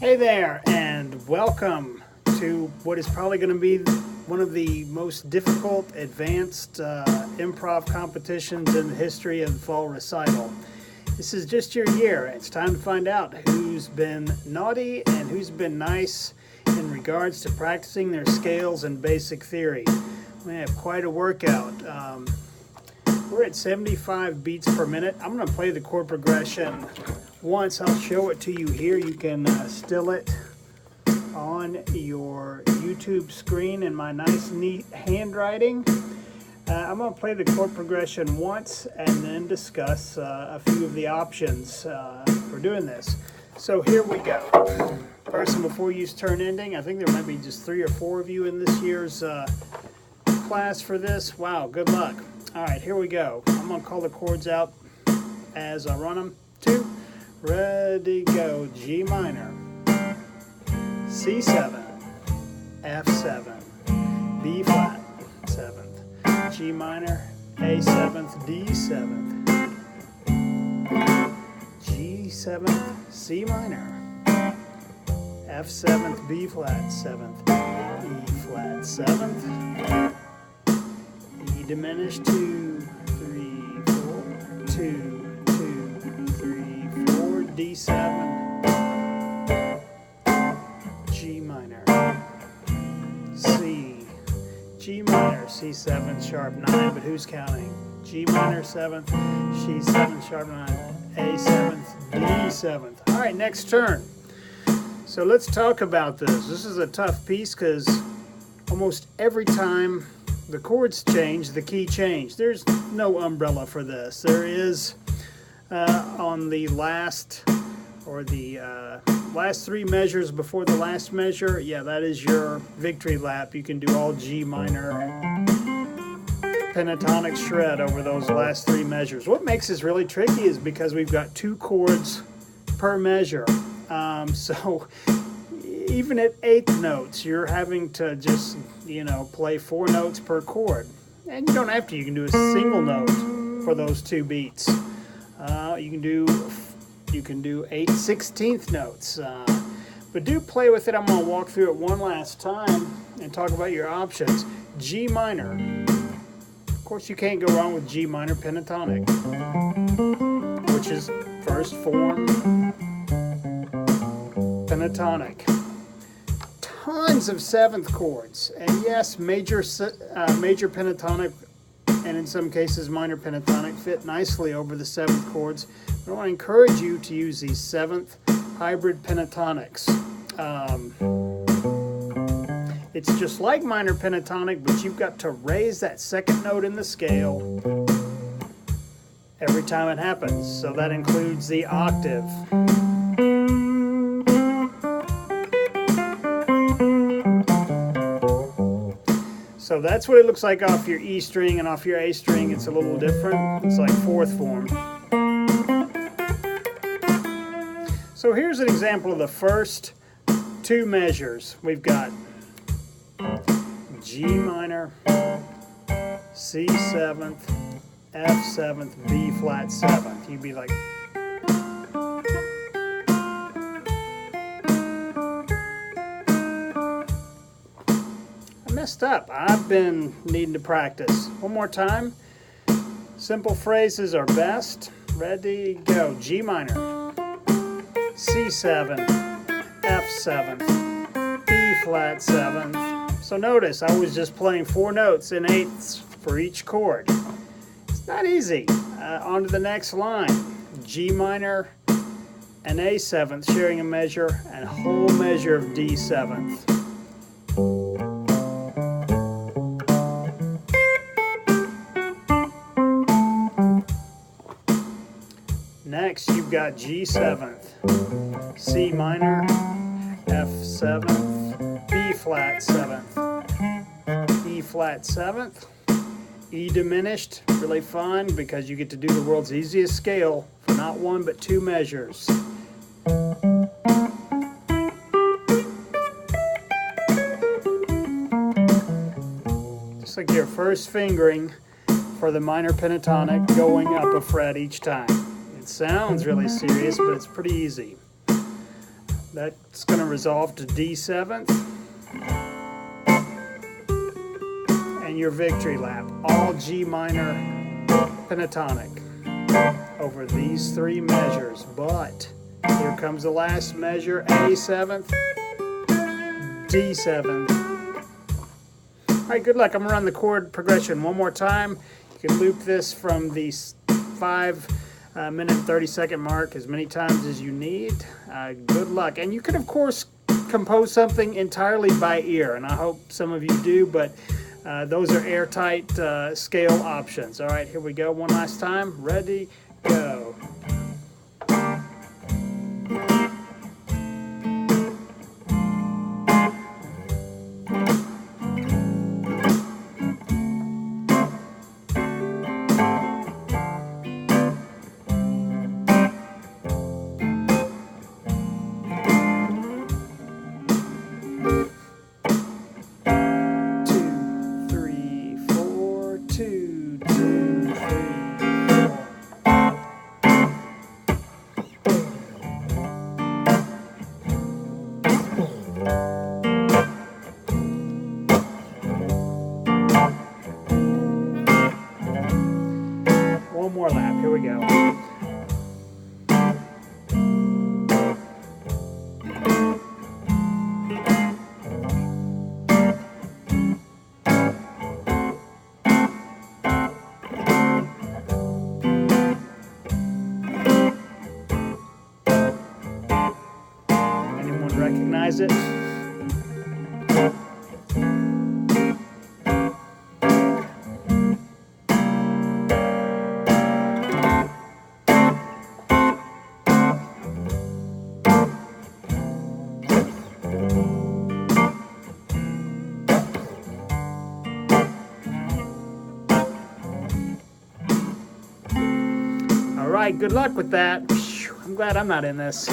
Hey there, and welcome to what is probably going to be one of the most difficult advanced improv competitions in the history of the Fall Recital. This is just your year. It's time to find out who's been naughty and who's been nice in regards to practicing their scales and basic theory. We have quite a workout. We're at 75 beats per minute. I'm going to play the chord progression once. I'll show it to you here. You can still it on your YouTube screen in my nice, neat handwriting. I'm going to play the chord progression once and then discuss a few of the options for doing this. So here we go. First, and before you turn ending, I think there might be just 3 or 4 of you in this year's class for this. Wow, good luck. All right, here we go. I'm going to call the chords out as I run them. 2, ready, go. G minor, C7, F7, B flat, 7th, G minor, A7th, D7th, G7th, C minor, F7th, B flat, 7th, E flat, 7th, E diminished, 2, 3, 4, 2, 2, 3, 4, D7, G minor, C, G minor, C7 sharp 9, but who's counting? G minor 7th, C7 sharp 9, A7th, D7th. All right, next turn. So let's talk about this. This is a tough piece because almost every time the chords change, the key change. There's no umbrella for this. There is on the last last 3 measures before the last measure. Yeah, that is your victory lap. You can do all G minor pentatonic shred over those last 3 measures. What makes this really tricky is because we've got 2 chords per measure. So even at 8th notes, you're having to just, play 4 notes per chord. And you don't have to. You can do a single note for those 2 beats. You can do 8 16th notes. But do play with it. I'm going to walk through it one last time and talk about your options. G minor. Of course, you can't go wrong with G minor pentatonic, which is first form pentatonic. Tons of 7th chords, and yes, major pentatonic and in some cases minor pentatonic fit nicely over the 7th chords. But I want to encourage you to use these 7th hybrid pentatonics. It's just like minor pentatonic, but you've got to raise that 2nd note in the scale every time it happens. So that includes the octave. So that's what it looks like off your E string, and off your A string it's a little different. It's like 4th form. So here's an example of the first 2 measures. We've got G minor, C7th, F7th, B flat 7th. You'd be like, messed up. I've been needing to practice. One more time. Simple phrases are best. Ready, go. G minor, C7, F7, B flat 7th. So notice I was just playing 4 notes in 8ths for each chord. It's not easy. On to the next line. G minor and A7th sharing a measure, and a whole measure of D7th. Next, you've got G7th, C minor, F7th, B flat 7th, E flat 7th, E diminished, really fun because you get to do the world's easiest scale for not 1 but 2 measures. Just like your first fingering for the minor pentatonic, going up a fret each time. It sounds really serious, but it's pretty easy. That's going to resolve to D7th. And your victory lap, all G minor pentatonic over these three measures. But here comes the last measure, A7th, D7th. All right, good luck. I'm going to run the chord progression one more time. You can loop this from the 5-minute and 30-second mark as many times as you need. Good luck. And you can, of course, compose something entirely by ear, and I hope some of you do, but those are airtight scale options. All right, here we go one last time. Ready, go. One more lap, here we go. Anyone recognize it? All right, good luck with that. I'm glad I'm not in this.